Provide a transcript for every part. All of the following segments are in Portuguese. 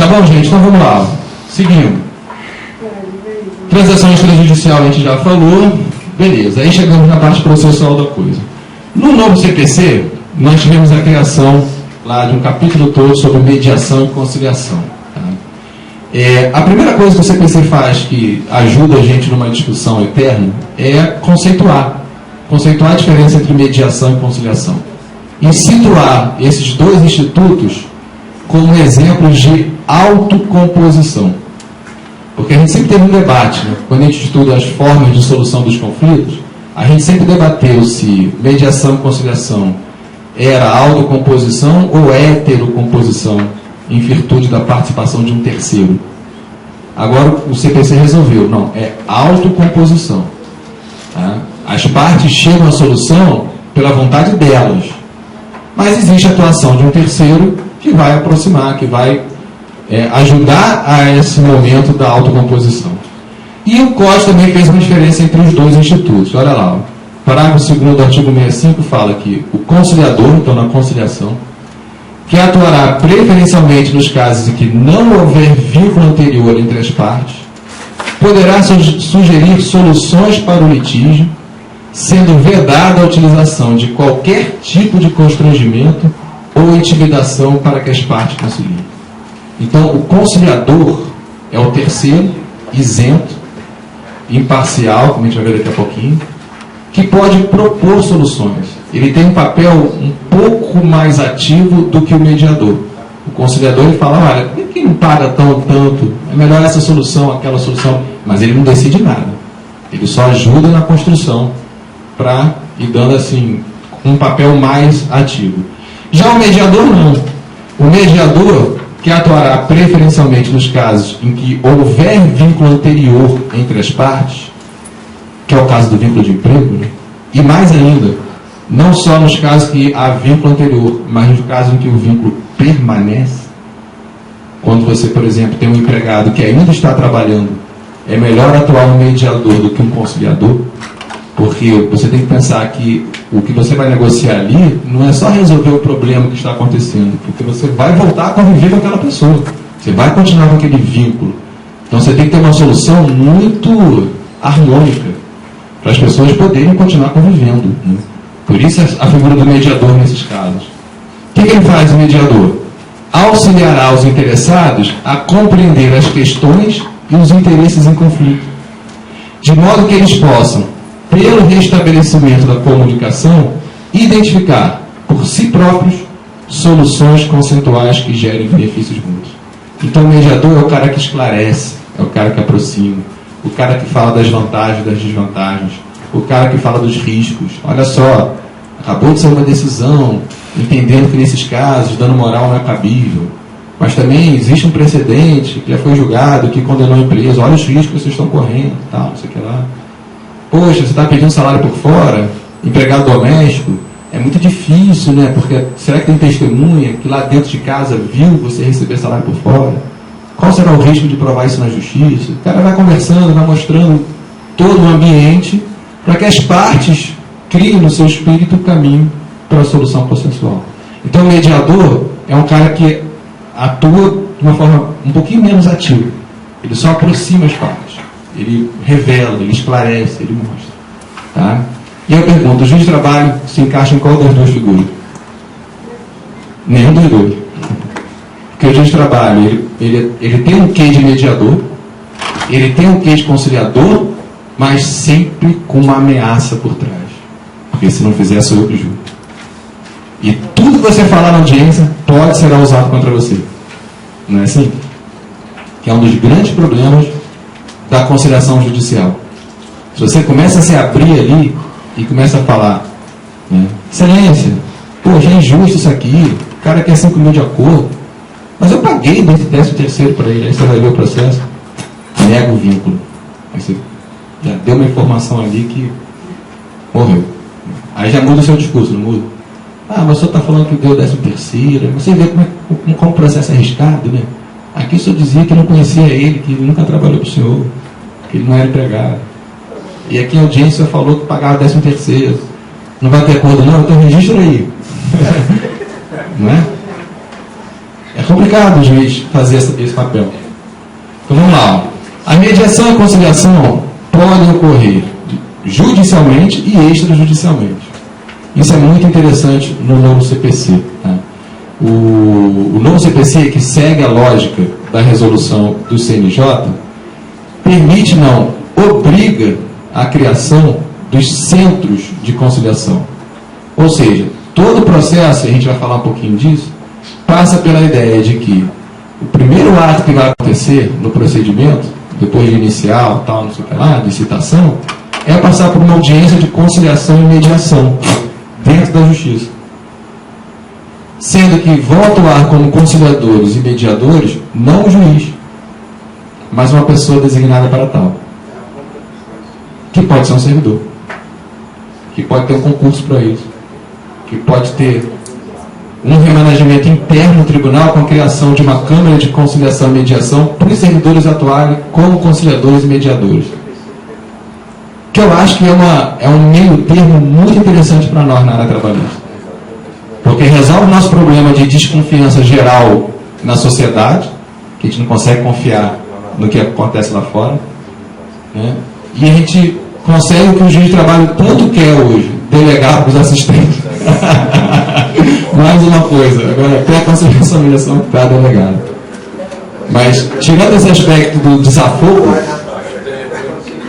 Tá bom, gente? Então vamos lá. Seguindo. Transação extrajudicial a gente já falou. Beleza. Aí chegamos na parte processual da coisa. No novo CPC, nós tivemos a criação lá de um capítulo todo sobre mediação e conciliação. Tá? A primeira coisa que o CPC faz que ajuda a gente numa discussão eterna é conceituar. Conceituar a diferença entre mediação e conciliação. E situar esses dois institutos como exemplos de autocomposição. Porque a gente sempre teve um debate, né? Quando a gente estuda as formas de solução dos conflitos, a gente sempre debateu se mediação e conciliação era autocomposição ou heterocomposição, em virtude da participação de um terceiro. Agora o CPC resolveu, não, é autocomposição. Tá? As partes chegam à solução pela vontade delas, mas existe a atuação de um terceiro que vai aproximar, que vai ajudar a esse momento da autocomposição. E o COS também fez uma diferença entre os dois institutos. Olha lá, o parágrafo 2º do artigo 65 fala que o conciliador, então na conciliação, que atuará preferencialmente nos casos em que não houver vínculo anterior entre as partes, poderá sugerir soluções para o litígio, sendo vedada a utilização de qualquer tipo de constrangimento ou intimidação para que as partes conciliem. Então, o conciliador é o terceiro, isento, imparcial, como a gente vai ver daqui a pouquinho, que pode propor soluções. Ele tem um papel um pouco mais ativo do que o mediador. O conciliador ele fala, olha, por que não paga tanto? É melhor essa solução, aquela solução. Mas ele não decide nada. Ele só ajuda na construção para ir dando assim um papel mais ativo. Já o mediador não. O mediador, que atuará preferencialmente nos casos em que houver vínculo anterior entre as partes, que é o caso do vínculo de emprego, né? E mais ainda, não só nos casos que há vínculo anterior, mas nos casos em que o vínculo permanece. Quando você, por exemplo, tem um empregado que ainda está trabalhando, é melhor atuar um mediador do que um conciliador, porque você tem que pensar que o que você vai negociar ali não é só resolver o problema que está acontecendo, porque você vai voltar a conviver com aquela pessoa, você vai continuar com aquele vínculo. Então você tem que ter uma solução muito harmônica para as pessoas poderem continuar convivendo, né? Por isso a figura do mediador nesses casos. O que ele faz, o mediador? Auxiliará os interessados a compreender as questões e os interesses em conflito, de modo que eles possam, pelo restabelecimento da comunicação, identificar por si próprios soluções conceituais que gerem benefícios mútuos. Então o mediador é o cara que esclarece, é o cara que aproxima, o cara que fala das vantagens, das desvantagens, o cara que fala dos riscos. Olha só, acabou de ser uma decisão, entendendo que nesses casos, dando moral não é cabível, mas também existe um precedente que já foi julgado, que condenou a empresa, olha os riscos que vocês estão correndo, tal, não sei o que lá. Poxa, você está pedindo salário por fora, empregado doméstico, é muito difícil, né? Porque será que tem testemunha que lá dentro de casa viu você receber salário por fora? Qual será o risco de provar isso na justiça? O cara vai conversando, vai mostrando todo o ambiente para que as partes criem no seu espírito o caminho para a solução processual. Então o mediador é um cara que atua de uma forma um pouquinho menos ativa. Ele só aproxima as partes. Ele revela, ele esclarece, ele mostra. Tá? E eu pergunto, o juiz de trabalho se encaixa em qual das duas figuras? Nenhum dos dois. Porque o juiz de trabalho, ele tem um quê de mediador, ele tem um quê de conciliador, mas sempre com uma ameaça por trás. Porque se não fizer, sou eu que julgo. E tudo que você falar na audiência pode ser usado contra você. Não é assim? Que é um dos grandes problemas da conciliação judicial. Se você começa a se abrir ali e começa a falar, né, excelência, poxa, é injusto isso aqui, o cara quer 5 mil de acordo, mas eu paguei desse 13º para ele, aí você vai ver o processo, nega o vínculo. Aí você já deu uma informação ali que morreu. Aí já muda o seu discurso, não muda? Ah, mas o senhor está falando que deu 13º, você vê como o processo é arriscado, né? Aqui o senhor dizia que não conhecia ele, que ele nunca trabalhou para o senhor, que ele não era empregado. E aqui em audiência falou que pagava 13º. Não vai ter acordo não? Então registra aí. Não é? É complicado. complicado o juiz fazer esse papel. Então vamos lá. A mediação e a conciliação podem ocorrer judicialmente e extrajudicialmente. Isso é muito interessante no novo CPC. Tá? O novo CPC, que segue a lógica da resolução do CNJ, permite, não, obriga a criação dos centros de conciliação. Ou seja, todo o processo, e a gente vai falar um pouquinho disso, passa pela ideia de que o primeiro ato que vai acontecer no procedimento, depois de inicial, tal, não sei o que lá, de citação, é passar por uma audiência de conciliação e mediação dentro da justiça. Sendo que vão atuar como conciliadores e mediadores, não o juiz, mas uma pessoa designada para tal. Que pode ser um servidor. Que pode ter um concurso para isso. Que pode ter um remanejamento interno no tribunal com a criação de uma Câmara de Conciliação e Mediação para os servidores atuarem como conciliadores e mediadores. Que eu acho que é um meio termo muito interessante para nós na área trabalhista. Porque resolve o nosso problema de desconfiança geral na sociedade, que a gente não consegue confiar no que acontece lá fora, né? E a gente consegue o que o juiz de trabalho tanto quer hoje, delegar para os assistentes. Mais uma coisa, agora até a conciliação e mediação está delegada. Mas, tirando esse aspecto do desafogo,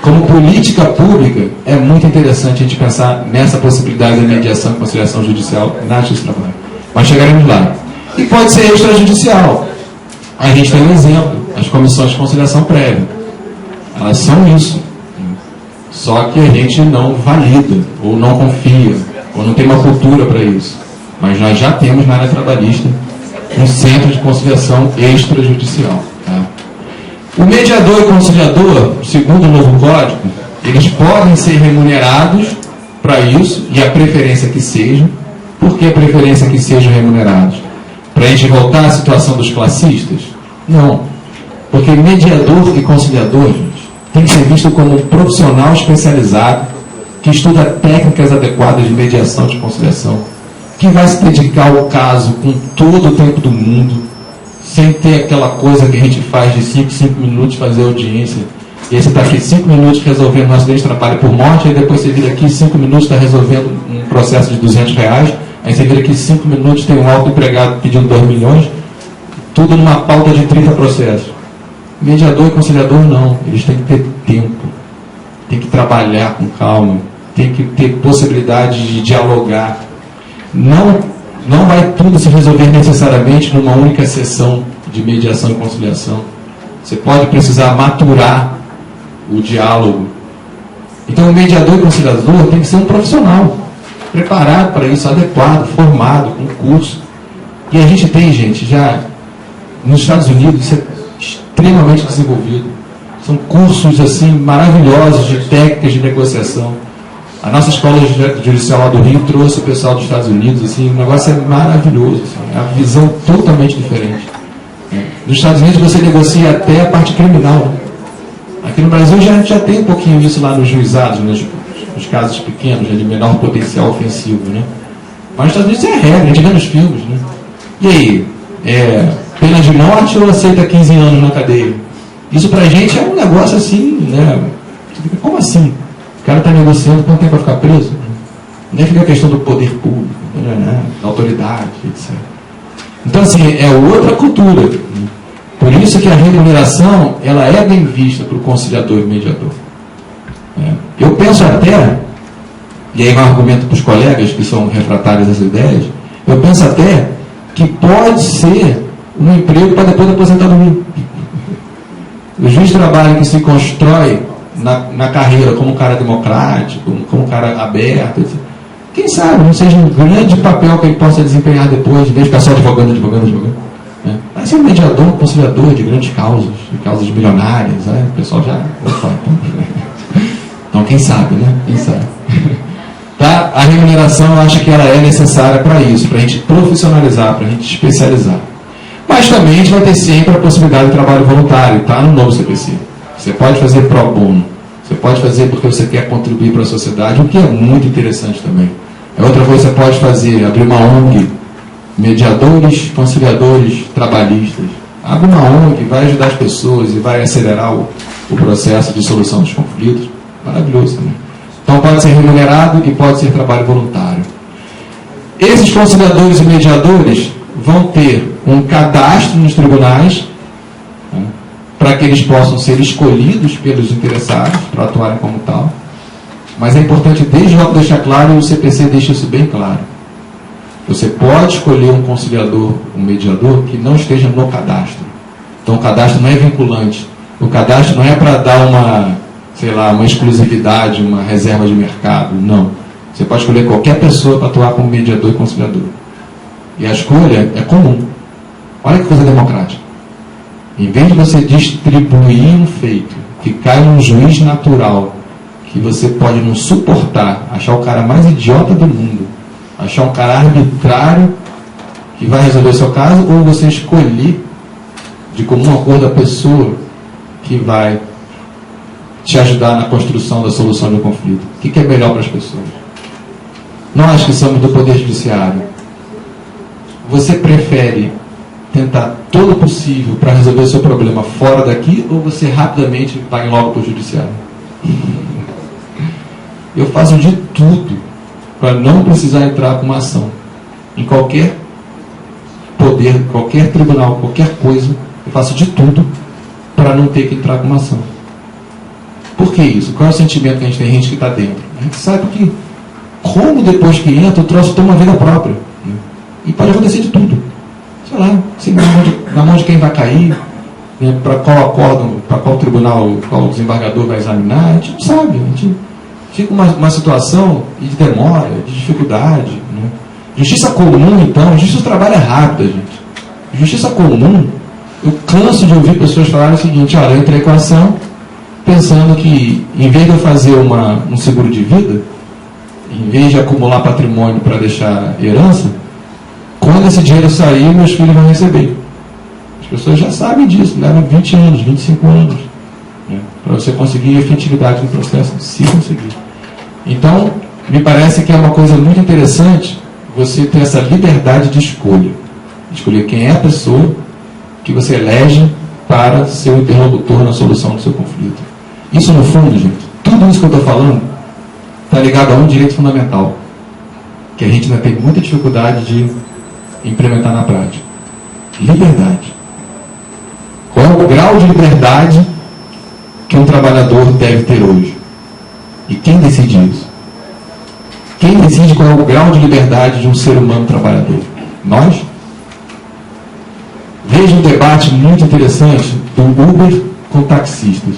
como política pública, é muito interessante a gente pensar nessa possibilidade da mediação e conciliação judicial na justiça do trabalho. Mas chegaremos lá. E pode ser extrajudicial. A gente tem um exemplo, as comissões de conciliação prévia. Elas são isso. Só que a gente não valida, ou não confia, ou não tem uma cultura para isso. Mas nós já temos na área trabalhista um centro de conciliação extrajudicial. Tá? O mediador e conciliador, segundo o novo código, eles podem ser remunerados para isso, e a preferência que sejam. Por que a preferência que sejam remunerados? Para a gente voltar à situação dos classistas? Não. Porque mediador e conciliador, gente, tem que ser visto como um profissional especializado que estuda técnicas adequadas de mediação e de conciliação, que vai se dedicar ao caso com todo o tempo do mundo, sem ter aquela coisa que a gente faz de 5 minutos fazer audiência, e aí você está aqui 5 minutos resolvendo um acidente de trabalho por morte, aí depois você vira aqui 5 minutos está resolvendo um processo de R$200, aí você vira aqui 5 minutos, tem um autoempregado pedindo 2 milhões, tudo numa pauta de 30 processos. Mediador e conciliador não, eles têm que ter tempo, tem que trabalhar com calma, tem que ter possibilidade de dialogar. Não vai tudo se resolver necessariamente numa única sessão de mediação e conciliação. Você pode precisar maturar o diálogo. Então, o mediador e conciliador tem que ser um profissional, preparado para isso, adequado, formado, com curso. E a gente tem, gente, já nos Estados Unidos, isso é extremamente desenvolvido. São cursos assim maravilhosos de técnicas de negociação. A nossa escola judicial lá do Rio trouxe o pessoal dos Estados Unidos, assim, o negócio é maravilhoso, assim, é uma visão totalmente diferente. Nos Estados Unidos você negocia até a parte criminal. Aqui no Brasil já tem um pouquinho disso lá nos juizados, nos casos pequenos, de menor potencial ofensivo, né? Mas nos Estados Unidos é a regra, a gente vê nos filmes, né? E aí, pena de morte ou aceita 15 anos na cadeia? Isso pra gente é um negócio assim, né? Como assim? O cara está negociando, quanto tempo vai ficar preso? Nem fica a questão do poder público, né? Da autoridade, etc. Então, assim, é outra cultura. Por isso que a remuneração, ela é bem vista para o conciliador e mediador. Eu penso até, e aí vai um argumento para os colegas que são refratários às ideias, eu penso até que pode ser um emprego para depois da aposentadoria. O juiz de trabalho que se constrói na carreira como um cara democrático, como um cara aberto, etc. Quem sabe não seja um grande papel que ele possa desempenhar depois, de vez de ficar só advogando. Né? Vai ser um mediador, um conciliador de grandes causas, de causas milionárias, né? O pessoal já... Então, quem sabe, né? Quem sabe. Tá? A remuneração, eu acho que ela é necessária para isso, para a gente profissionalizar, para a gente especializar. Mas também a gente vai ter sempre a possibilidade de trabalho voluntário, tá? No novo CPC. Você pode fazer pro bono, você pode fazer porque você quer contribuir para a sociedade, o que é muito interessante também. É outra coisa que você pode fazer, abrir uma ONG, mediadores, conciliadores trabalhistas. Abre uma ONG, vai ajudar as pessoas e vai acelerar o processo de solução dos conflitos. Maravilhoso também. Então pode ser remunerado e pode ser trabalho voluntário. Esses conciliadores e mediadores vão ter um cadastro nos tribunais, né, para que eles possam ser escolhidos pelos interessados para atuarem como tal. Mas é importante desde logo deixar claro, e o CPC deixa isso bem claro. Você pode escolher um conciliador, um mediador, que não esteja no cadastro. Então o cadastro não é vinculante. O cadastro não é para dar uma exclusividade, uma reserva de mercado. Não. Você pode escolher qualquer pessoa para atuar como mediador e conciliador. E a escolha é comum. Olha que coisa democrática. Em vez de você distribuir um feito que cai num juiz natural, que você pode não suportar, achar o cara mais idiota do mundo, achar um cara arbitrário que vai resolver o seu caso, ou você escolher de comum acordo a pessoa que vai te ajudar na construção da solução do conflito. O que é melhor para as pessoas? Nós que somos do Poder Judiciário, você prefere tentar todo o possível para resolver o seu problema fora daqui, ou você rapidamente vai logo para o Judiciário? Eu faço de tudo para não precisar entrar com uma ação. Em qualquer poder, qualquer tribunal, qualquer coisa, eu faço de tudo para não ter que entrar com uma ação. Por que isso? Qual é o sentimento que a gente tem? A gente que está dentro. A gente sabe que, como depois que entra, o troço tem uma vida própria. Né? E pode acontecer de tudo. Sei lá, na mão de quem vai cair, né? Para qual acórdão, para qual tribunal, qual desembargador vai examinar, a gente não sabe. A gente fica uma situação de demora, de dificuldade. Né? Justiça comum, então, justiça do trabalho é rápida, gente. Justiça comum, eu canso de ouvir pessoas falarem o seguinte: olha, eu entrei com a ação pensando que, em vez de eu fazer um seguro de vida, em vez de acumular patrimônio para deixar herança, quando esse dinheiro sair, meus filhos vão receber. As pessoas já sabem disso, levam 20 anos, 25 anos, né, para você conseguir efetividade no processo, se conseguir. Então, me parece que é uma coisa muito interessante você ter essa liberdade de escolher quem é a pessoa que você elege para ser o interlocutor na solução do seu conflito. Isso, no fundo, gente, tudo isso que eu estou falando está ligado a um direito fundamental, que a gente ainda tem muita dificuldade de implementar na prática. Liberdade. Qual é o grau de liberdade que um trabalhador deve ter hoje? E quem decide isso? Quem decide qual é o grau de liberdade de um ser humano trabalhador? Nós? Veja um debate muito interessante do Uber com taxistas.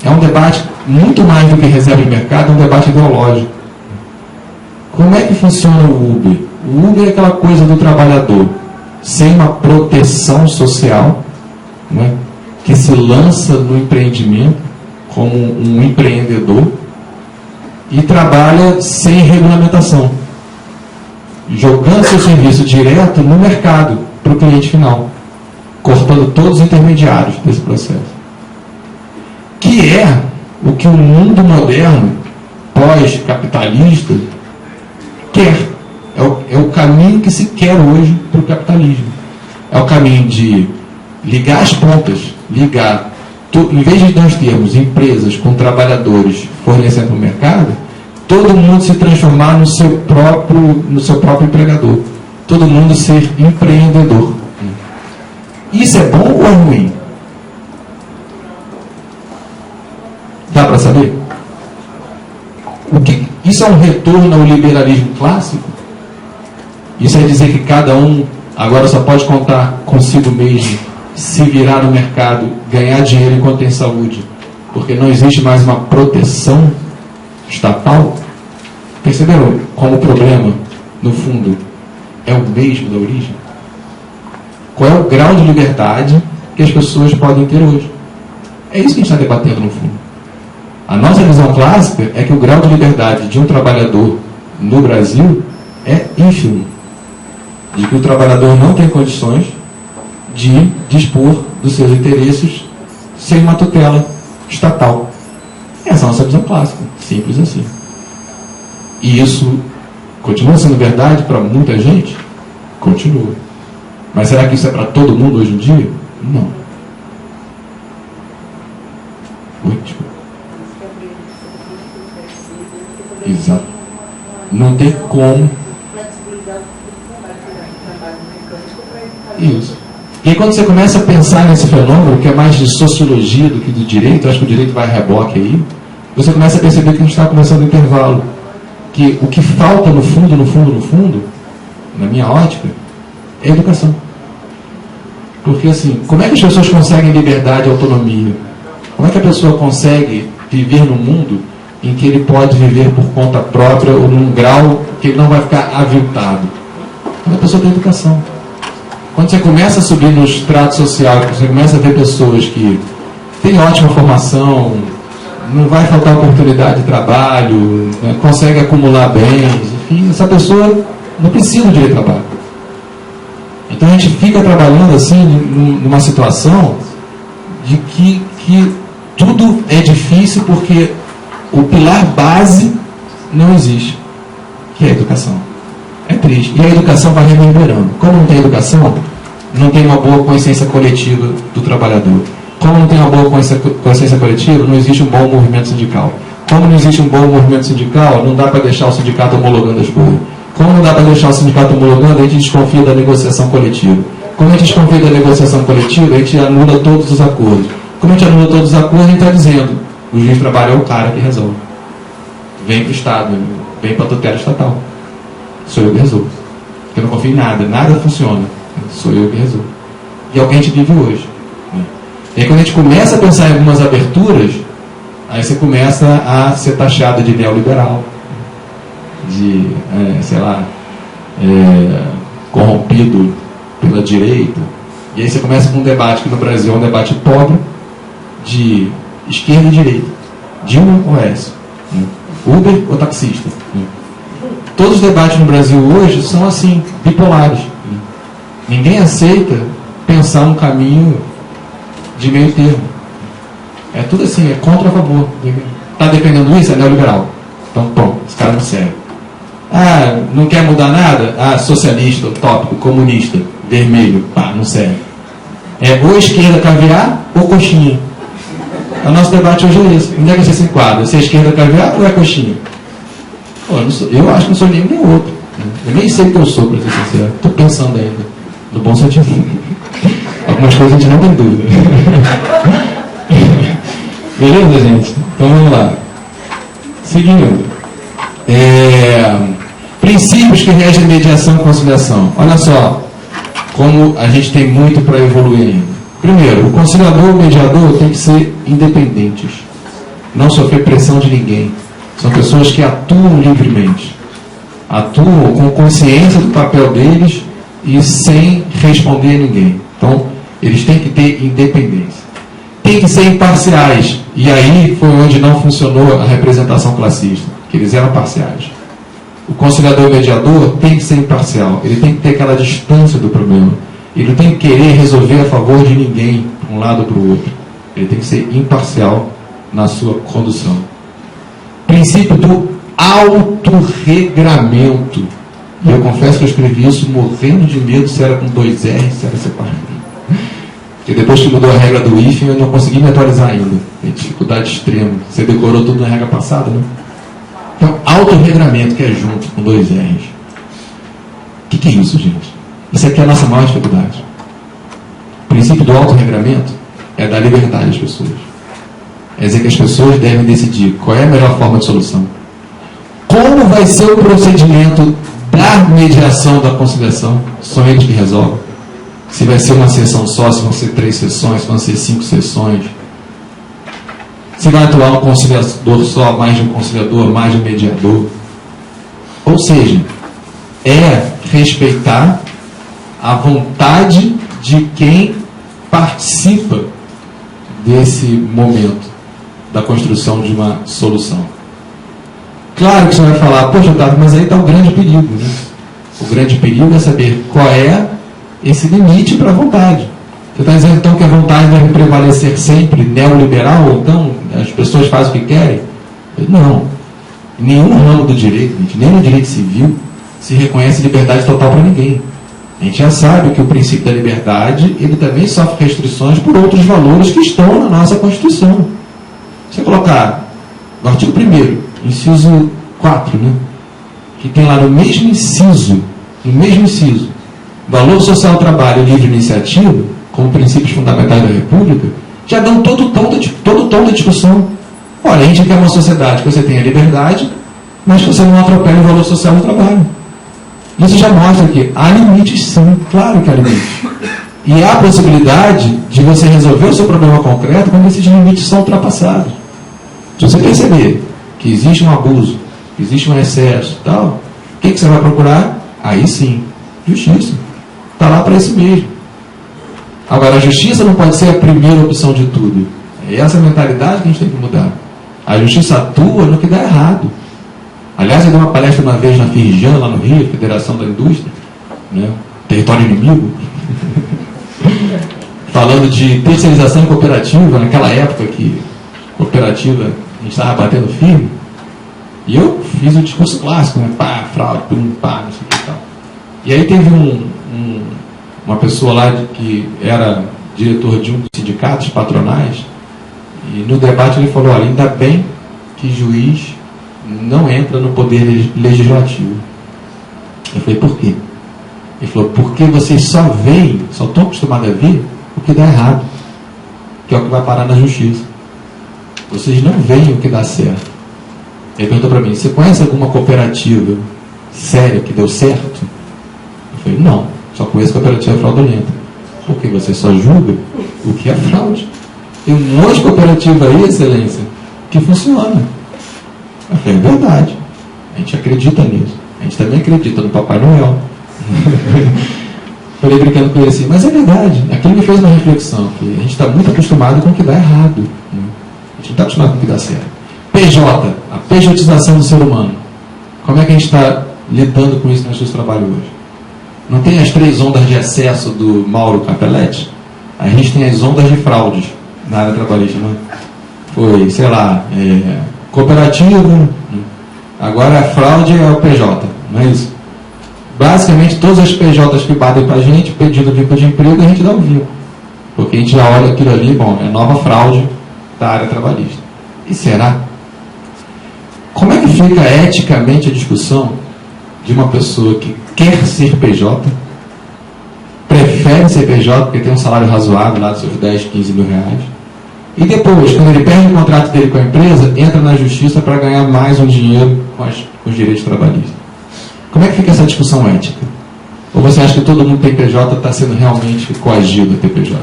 É um debate muito mais do que reserva de mercado, é um debate ideológico. Como é que funciona o Uber? O Uber é aquela coisa do trabalhador sem uma proteção social, né, que se lança no empreendimento como um empreendedor e trabalha sem regulamentação, jogando seu serviço direto no mercado para o cliente final, cortando todos os intermediários desse processo. Que é o que o mundo moderno, pós-capitalista, quer. É o caminho que se quer hoje para o capitalismo. É o caminho de ligar as pontas, em vez de nós termos empresas com trabalhadores fornecendo para o mercado, todo mundo se transformar no seu próprio empregador. Todo mundo ser empreendedor. Isso é bom ou é ruim? Dá para saber? Isso é um retorno ao liberalismo clássico? Isso é dizer que cada um agora só pode contar consigo mesmo, se virar no mercado, ganhar dinheiro enquanto tem saúde, porque não existe mais uma proteção estatal? Perceberam como o problema, no fundo, é o mesmo da origem? Qual é o grau de liberdade que as pessoas podem ter hoje? É isso que a gente está debatendo, no fundo. A nossa visão clássica é que o grau de liberdade de um trabalhador no Brasil é ínfimo. De que o trabalhador não tem condições de dispor dos seus interesses sem uma tutela estatal. Essa é a nossa visão clássica. Simples assim. E isso continua sendo verdade para muita gente? Continua. Mas será que isso é para todo mundo hoje em dia? Não. Exato. Não tem como. Isso. E aí, quando você começa a pensar nesse fenômeno, que é mais de sociologia do que do direito, eu acho que o direito vai a reboque aí, você começa a perceber que a gente está começando no intervalo. Que o que falta no fundo, na minha ótica, é educação. Porque assim, como é que as pessoas conseguem liberdade e autonomia? Como é que a pessoa consegue viver num mundo em que ele pode viver por conta própria ou num grau que ele não vai ficar aviltado? Quando a pessoa tem educação. Quando você começa a subir no estrato social, você começa a ver pessoas que têm ótima formação, não vai faltar oportunidade de trabalho, né, consegue acumular bens, enfim, essa pessoa não precisa de trabalho. Então a gente fica trabalhando assim numa situação de que tudo é difícil porque o pilar base não existe, que é a educação. É triste. E a educação vai reverberando. Como não tem educação, não tem uma boa consciência coletiva do trabalhador. Como não tem uma boa consciência coletiva, não existe um bom movimento sindical. Como não existe um bom movimento sindical, não dá para deixar o sindicato homologando as coisas. Como não dá para deixar o sindicato homologando, a gente desconfia da negociação coletiva. Como a gente desconfia da negociação coletiva, a gente anula todos os acordos. Como a gente anula todos os acordos, a gente está dizendo, o juiz de trabalho é o cara que resolve. Vem para o Estado, vem para a tutela estatal. Sou eu que resolvo. Porque eu não confio em nada, nada funciona. Sou eu que resolvo. E é o que a gente vive hoje. E aí quando a gente começa a pensar em algumas aberturas, aí você começa a ser taxado de neoliberal, de, corrompido pela direita. E aí você começa com um debate que no Brasil é um debate pobre, de esquerda e direita. Dilma ou Écio? Uber ou taxista? Todos os debates no Brasil hoje são assim, bipolares. Ninguém aceita pensar um caminho de meio termo. É tudo assim, é contra a favor. Está defendendo isso? É neoliberal. Então, bom, esse cara não serve. Ah, não quer mudar nada? Ah, socialista, utópico, comunista, vermelho, pá, não serve. É ou esquerda caviar ou coxinha. O nosso debate hoje é esse. Onde é que você se enquadra? Se é esquerda caviar ou é coxinha? Pô, eu acho que não sou nenhum nem outro. Eu nem sei o que eu sou, para ser sincero. Estou pensando ainda. No bom sentido. Algumas coisas a gente não tem dúvida. Beleza, gente? Então vamos lá. Seguindo. Princípios que regem mediação e conciliação. Olha só como a gente tem muito para evoluir ainda. Primeiro, o conciliador e o mediador tem que ser independentes. Não sofrer pressão de ninguém. São pessoas que atuam livremente. Atuam com consciência do papel deles e sem responder a ninguém. Então, eles têm que ter independência. Tem que ser imparciais. E aí foi onde não funcionou a representação classista, que eles eram parciais. O conciliador e o mediador tem que ser imparcial. Ele tem que ter aquela distância do problema. Ele não tem que querer resolver a favor de ninguém, para um lado ou para o outro. Ele tem que ser imparcial na sua condução. Princípio do autorregramento. E eu confesso que eu escrevi isso morrendo de medo se era com 2 R, se era separado. Porque depois que mudou a regra do hífen, eu não consegui me atualizar ainda. Tem dificuldade extrema. Você decorou tudo na regra passada, né? Então, autorregramento, que é junto, com 2 R's. O que é isso, gente? Isso aqui é a nossa maior dificuldade. O princípio do autorregramento é dar liberdade às pessoas. É dizer que as pessoas devem decidir qual é a melhor forma de solução. Como vai ser o procedimento da mediação, da conciliação? São eles que resolvem. Se vai ser uma sessão só, se vão ser 3 sessões, se vão ser 5 sessões. Se vai atuar um conciliador só, mais de um conciliador, mais de um mediador. Ou seja, é respeitar a vontade de quem participa desse momento da construção de uma solução. Claro que você vai falar, poxa, Otávio, mas aí está o grande perigo, né? O grande perigo é saber qual é esse limite para a vontade. Você está dizendo então que a vontade deve prevalecer sempre neoliberal, ou então as pessoas fazem o que querem? Não. Em nenhum ramo do direito, nem no direito civil, se reconhece liberdade total para ninguém. A gente já sabe que o princípio da liberdade, ele também sofre restrições por outros valores que estão na nossa Constituição. Se você colocar no artigo 1º, inciso 4, né, que tem lá no mesmo inciso, valor social do trabalho e livre iniciativa, como princípios fundamentais da República, já dão todo o tom da discussão. Olha, a gente quer uma sociedade que você tenha liberdade, mas que você não atropele o valor social do trabalho. Isso já mostra que há limites, sim, claro que há limites. E há a possibilidade de você resolver o seu problema concreto quando esses limites são ultrapassados. Se você perceber que existe um abuso, que existe um excesso e tal, o que você vai procurar? Aí sim, justiça. Está lá para isso mesmo. Agora, a justiça não pode ser a primeira opção de tudo. É essa mentalidade que a gente tem que mudar. A justiça atua no que dá errado. Aliás, eu dei uma palestra uma vez na Firjan, lá no Rio, Federação da Indústria, né? Território inimigo, falando de terceirização cooperativa, naquela época que cooperativa a gente estava batendo firme, e eu fiz o discurso clássico, né? Pá, fraude, pum, pá, não sei o que e tal. E aí teve uma pessoa lá que era diretor de um dos sindicatos patronais, e no debate ele falou, olha, ainda bem que juiz não entra no poder legislativo. Eu falei, por quê? Ele falou, porque vocês só estão acostumados a ver o que dá errado, que é o que vai parar na justiça. Vocês não veem o que dá certo. Ele perguntou para mim, você conhece alguma cooperativa séria que deu certo? Eu falei, não, só conheço cooperativa fraudulenta. Porque você só julga o que é fraude. Tem um monte de cooperativa aí, excelência, que funciona. Eu falei, é verdade. A gente acredita nisso. A gente também acredita no Papai Noel. Falei brincando com ele assim, mas é verdade. Aquilo me fez uma reflexão, que a gente está muito acostumado com o que dá errado. Né? A gente não está acostumado com o que dá certo. PJ, a pejotização do ser humano. Como é que a gente está lidando com isso no nosso trabalho hoje? Não tem as 3 ondas de excesso do Mauro Capelletti? A gente tem as ondas de fraudes na área trabalhista, não é? Foi, sei lá, cooperativa, agora a fraude é o PJ, não é isso? Basicamente, todas as PJs que batem para a gente, pedindo vínculo de emprego, a gente dá um vínculo. Porque a gente já olha aquilo ali, bom, é nova fraude da área trabalhista. E será? Como é que fica eticamente a discussão de uma pessoa que quer ser PJ, prefere ser PJ porque tem um salário razoável lá dos seus 10, 15 mil reais, e depois, quando ele perde o contrato dele com a empresa, entra na justiça para ganhar mais um dinheiro com os direitos trabalhistas? Como é que fica essa discussão ética? Ou você acha que todo mundo que tem PJ está sendo realmente coagido a ter PJ?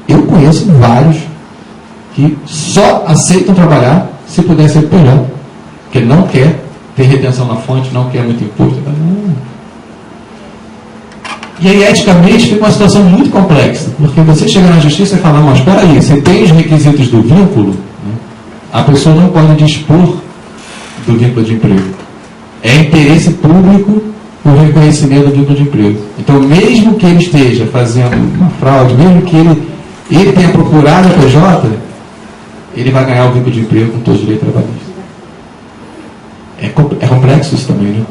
Eu conheço vários que só aceitam trabalhar se puder ser PJ, porque não quer ter retenção na fonte, não quer muito imposto. E aí, eticamente, fica uma situação muito complexa, porque você chega na justiça e fala, mas espera aí, você tem os requisitos do vínculo, né? A pessoa não pode dispor do vínculo de emprego. É interesse público o reconhecimento do vínculo de emprego. Então, mesmo que ele esteja fazendo uma fraude, mesmo que ele tenha procurado a PJ, ele vai ganhar o vínculo de emprego com todos os direitos trabalhistas. É complexo isso também, né?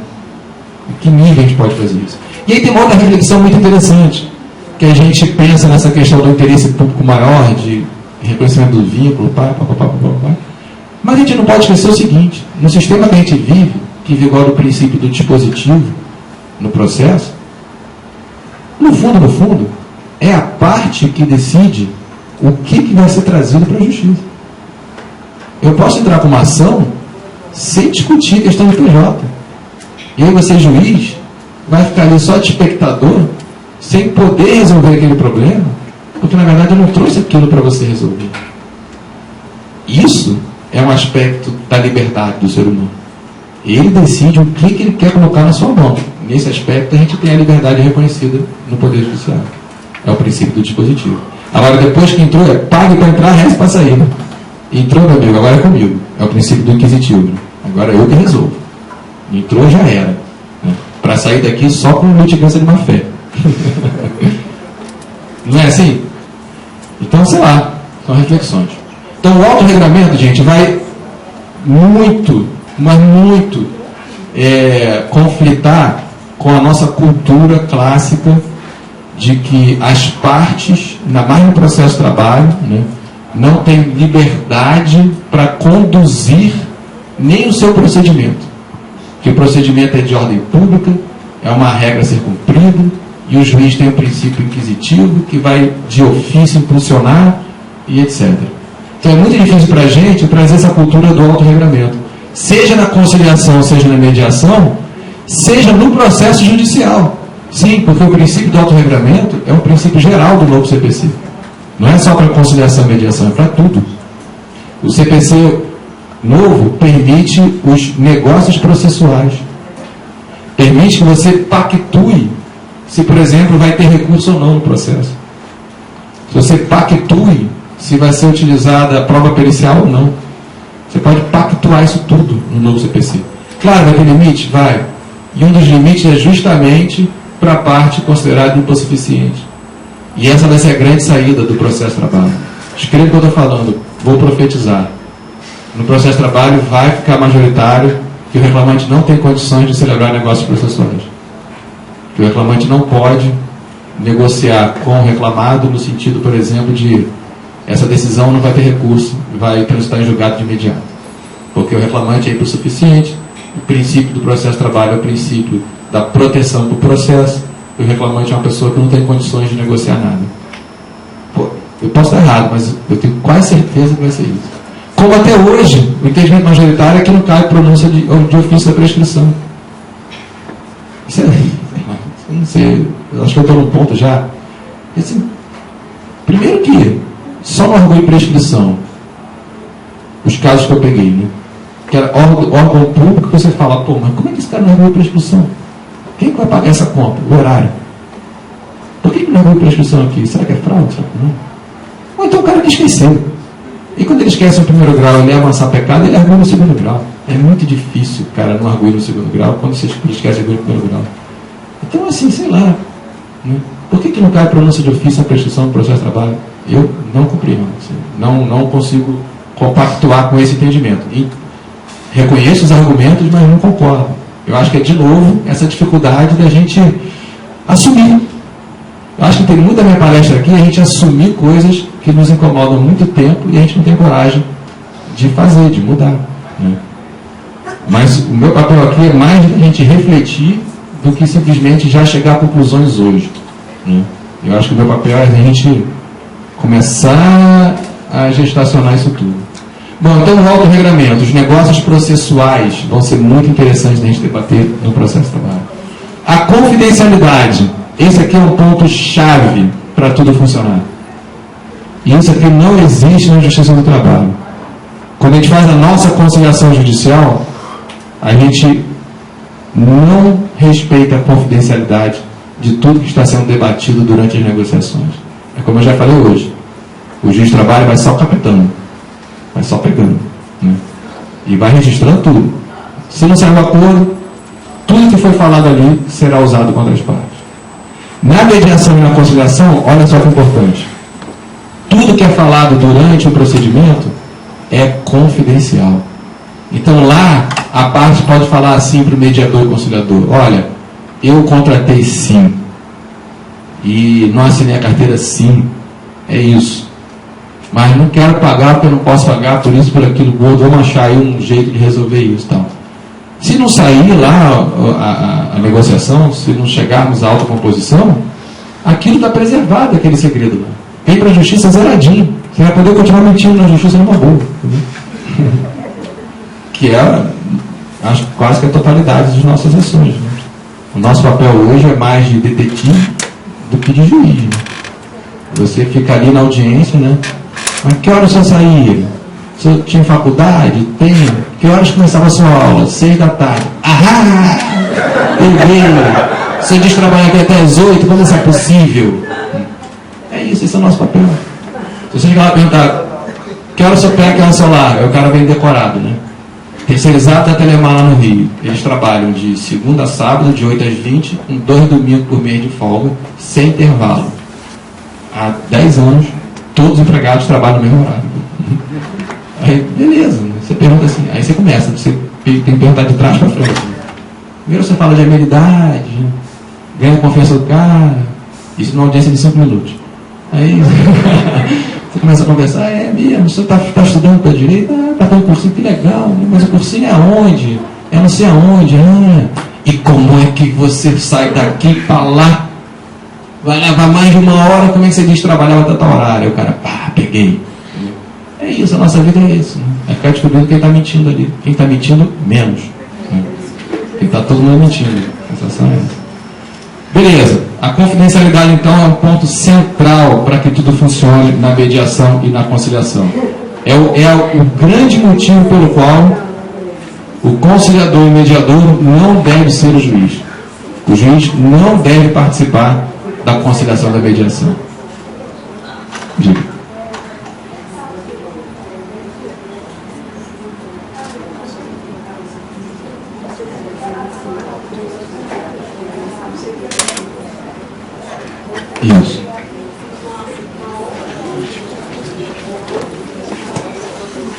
Em que nível a gente pode fazer isso? E aí tem uma outra reflexão muito interessante, que a gente pensa nessa questão do interesse público maior, de reconhecimento do vínculo, pá. Mas a gente não pode esquecer o seguinte, no sistema que a gente vive, que vigora o princípio do dispositivo no processo, no fundo, é a parte que decide o que vai ser trazido para a justiça. Eu posso entrar com uma ação sem discutir a questão do PJ. E aí você, juiz, vai ficar ali só de espectador, sem poder resolver aquele problema, porque na verdade eu não trouxe aquilo para você resolver. Isso é um aspecto da liberdade do ser humano. Ele decide o que ele quer colocar na sua mão. Nesse aspecto a gente tem a liberdade reconhecida no Poder Judiciário. É o princípio do dispositivo. Agora, depois que entrou, é pague para entrar, reze para sair. Né? Entrou, meu amigo, agora é comigo. É o princípio do inquisitivo. Né? Agora eu que resolvo. Entrou, já era. Né? Para sair daqui só com litigância de má fé. Não é assim? Então, sei lá, são reflexões. Então, o autorregulamento, gente, vai muito, mas muito conflitar com a nossa cultura clássica de que as partes, ainda mais no processo de trabalho, né, não têm liberdade para conduzir nem o seu procedimento. Que o procedimento é de ordem pública, é uma regra a ser cumprida, e o juiz tem um princípio inquisitivo que vai de ofício impulsionar e etc. Então é muito difícil para a gente trazer essa cultura do autorregramento, seja na conciliação, seja na mediação, seja no processo judicial. Sim, porque o princípio do autorregramento é um princípio geral do novo CPC. Não é só para conciliação e mediação, é para tudo. O CPC novo permite os negócios processuais. Permite que você pactue se, por exemplo, vai ter recurso ou não no processo. Se você pactue se vai ser utilizada a prova pericial ou não. Você pode pactuar isso tudo no novo CPC. Claro, vai ter limite? Vai. E um dos limites é justamente para a parte considerada hipossuficiente. E essa vai ser a grande saída do processo de trabalho. Escreva o que eu estou falando, vou profetizar. No processo de trabalho vai ficar majoritário que o reclamante não tem condições de celebrar negócios processuais. Que o reclamante não pode negociar com o reclamado no sentido, por exemplo, de essa decisão não vai ter recurso, vai transitar em julgado de imediato. Porque o reclamante é hipossuficiente, o princípio do processo de trabalho é o princípio da proteção do processo, e o reclamante é uma pessoa que não tem condições de negociar nada. Pô, eu posso estar errado, mas eu tenho quase certeza que vai ser isso. Como até hoje, o entendimento majoritário é que não cai pronúncia de ofício da prescrição. Isso é, eu não sei, eu acho que eu estou num ponto já. Assim, primeiro que só no arguido de prescrição, os casos que eu peguei, né? Que era órgão público, você fala, pô, mas como é que esse cara não arguiu prescrição? Quem vai pagar essa conta? O horário. Por que não arguiu prescrição aqui? Será que é fraude? Será que não? Ou então o cara que esqueceu. E quando ele esquece no primeiro grau, ele é avançar pecado, ele argui no segundo grau. É muito difícil o cara não arguir no segundo grau quando você esquece de arguir no primeiro grau. Então, assim, sei lá. Né? Por que não cai pronúncia de ofício na prescrição do processo de trabalho? Eu não compreendo. Assim, não consigo compactuar com esse entendimento. E reconheço os argumentos, mas não concordo. Eu acho que é, de novo, essa dificuldade da gente assumir. Eu acho que tem muita minha palestra aqui a gente assumir coisas que nos incomodam há muito tempo e a gente não tem coragem de fazer, de mudar. Né? Mas o meu papel aqui é mais de a gente refletir do que simplesmente já chegar a conclusões hoje. Né? Eu acho que o meu papel é a gente começar a gestacionar isso tudo. Bom, então o autorregramento, os negócios processuais vão ser muito interessantes da gente debater no processo de trabalho. A confidencialidade, esse aqui é um ponto-chave para tudo funcionar. E isso aqui não existe na Justiça do Trabalho. Quando a gente faz a nossa conciliação judicial, a gente não respeita a confidencialidade de tudo que está sendo debatido durante as negociações. É como eu já falei hoje. O juiz de trabalho vai só captando, vai só pegando. Né? E vai registrando tudo. Se não sair um acordo, tudo que foi falado ali será usado contra as partes. Na mediação e na conciliação, olha só que importante. Tudo que é falado durante o procedimento é confidencial. Então lá, a parte pode falar assim para o mediador e conciliador: olha, eu contratei sim, e não assinei a carteira sim, é isso. Mas não quero pagar porque eu não posso pagar por isso, por aquilo, vamos achar aí um jeito de resolver isso. Tal. Se não sair lá a negociação, se não chegarmos à autocomposição, aquilo está preservado, aquele segredo lá. Vem para a justiça zeradinho. Você vai poder continuar mentindo na justiça numa boa. Que é, acho, quase que a totalidade das nossas ações. Né? O nosso papel hoje é mais de detetive do que de juiz. Né? Você fica ali na audiência, né? Mas que horas você saía? Você tinha faculdade? Tenho. Que horas começava a sua aula? 6 da tarde. Ahá! Peguei! Você diz trabalhar aqui até as 8, como isso é possível? É isso, esse é o nosso papel. Se você chegar lá e perguntar, que hora o seu pé, que hora o seu larga? O cara vem decorado, né? Terceirizado da Telemar lá no Rio. Eles trabalham de segunda a sábado, de 8 às 20, com 2 domingos por mês de folga, sem intervalo. Há 10 anos, todos os empregados trabalham no mesmo horário. Aí, beleza, né? Você pergunta assim, aí você começa, você tem que perguntar de trás para frente. Primeiro você fala de habilidade, ganha a confiança do cara, isso numa audiência de 5 minutos. Aí você começa a conversar, mesmo, você está estudando para direito? Está tendo cursinho, que legal, mas o cursinho é aonde? É não sei aonde, E como é que você sai daqui para lá? Vai levar mais de 1 hora, como é que você diz trabalhava até tal horário? Aí o cara, peguei. É isso, a nossa vida é isso. É ficar descobrindo quem está mentindo ali. Quem está mentindo, menos. Quem está todo mundo mentindo. A sensação é essa. Beleza. A confidencialidade, então, é um ponto central para que tudo funcione na mediação e na conciliação. É o grande motivo pelo qual o conciliador e mediador não deve ser o juiz. O juiz não deve participar da conciliação e da mediação. Diga. Isso.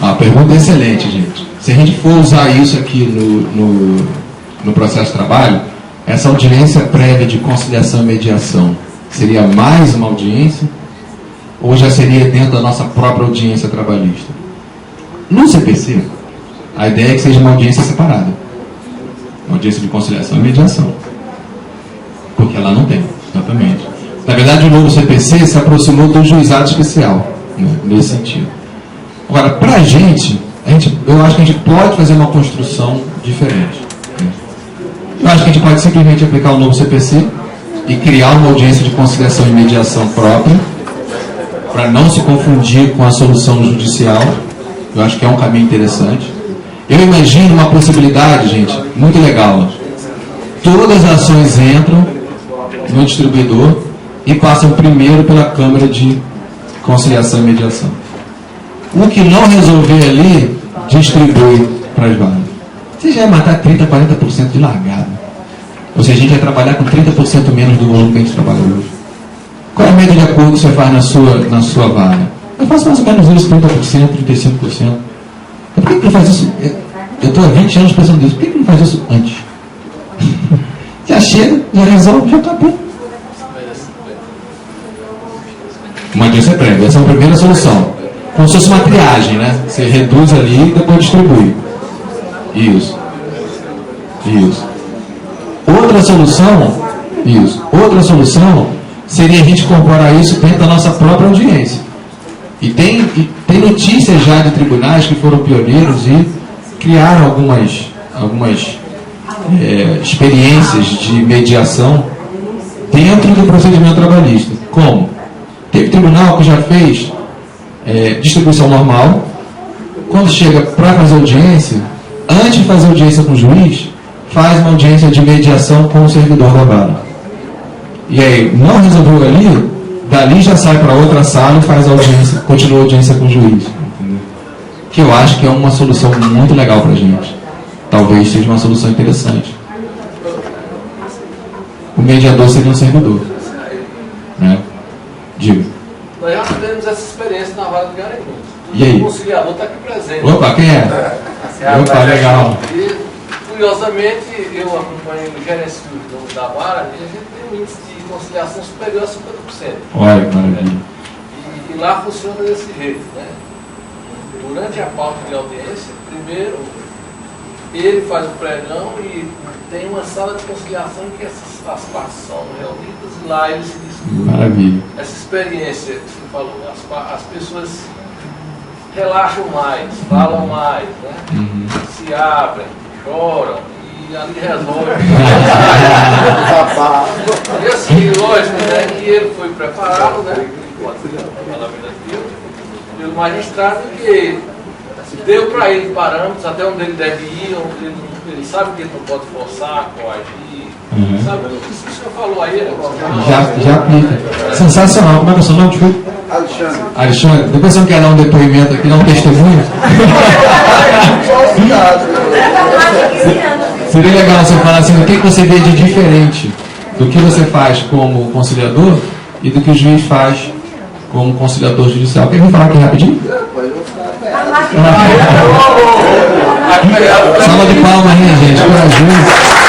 A pergunta é excelente, gente. Se a gente for usar isso aqui no processo de trabalho, essa audiência prévia de conciliação e mediação seria mais uma audiência ou já seria dentro da nossa própria audiência trabalhista? No CPC, a ideia é que seja uma audiência separada. Uma audiência de conciliação e mediação. Porque lá não tem, exatamente. Na verdade, o novo CPC se aproximou do juizado especial, nesse sentido. Agora, para a gente, eu acho que a gente pode fazer uma construção diferente. Eu acho que a gente pode simplesmente aplicar o novo CPC e criar uma audiência de conciliação e mediação própria, para não se confundir com a solução judicial. Eu acho que é um caminho interessante. Eu imagino uma possibilidade, gente, muito legal. Todas as ações entram no distribuidor e passam primeiro pela Câmara de Conciliação e Mediação. O que não resolver ali, distribui para as varas. Você já ia matar 30%, 40% de largada. Ou seja, a gente vai trabalhar com 30% menos do volume que a gente trabalha hoje. Qual é a média de acordo que você faz na sua vara? Eu faço mais ou menos isso, 30%, 35%. Por que não faz isso? Eu estou há 20 anos pensando nisso. Por que não faz isso antes? Já chega, já resolve, já acabou. Uma audiência prévia, essa é a primeira solução. Como se fosse uma triagem, né? Você reduz ali e depois distribui. Isso. Outra solução seria a gente incorporar isso dentro da nossa própria audiência. E tem notícias já de tribunais que foram pioneiros e criaram algumas experiências de mediação dentro do procedimento trabalhista. Como? Teve tribunal que já fez distribuição normal. Quando chega para fazer audiência, antes de fazer audiência com o juiz, faz uma audiência de mediação com o servidor da vara. E aí, não resolveu ali, dali já sai para outra sala e faz a audiência, continua a audiência com o juiz. Entendeu? Que eu acho que é uma solução muito legal para a gente. Talvez seja uma solução interessante. O mediador seria um servidor. Né? Diga. Nós já tivemos essa experiência na vara do Garanhuns. E aí? O conciliador está aqui presente. Opa, quem é? Opa, legal. E, curiosamente, eu acompanho o gerência da vara e a gente tem um índice de conciliação superior a 50%. Olha, maravilha. E lá funciona desse jeito, né? Durante a pauta de audiência, primeiro ele faz o pregão e tem uma sala de conciliação em que as partes são reunidas e lá eles se discutem. Maravilha. Essa experiência que você falou, as pessoas relaxam mais, falam mais, né? Se abrem, choram e ali resolvem. E assim, lógico, né, que ele foi preparado, né, pelo magistrado, que deu para ele parâmetros até onde ele deve ir, onde ele sabe que ele não pode forçar, coagir. Sabe tudo isso que o senhor falou aí? Já aplica. Sensacional. Como é que é o seu nome? Desculpa. Alexandre. Depois você não quer dar um depoimento aqui, dar um testemunho? Seria legal você falar assim, o que você vê de diferente do que você faz como conciliador e do que o juiz faz como conciliador judicial. Quer me falar aqui rapidinho? Salva de palmas, né, gente? Corajoso.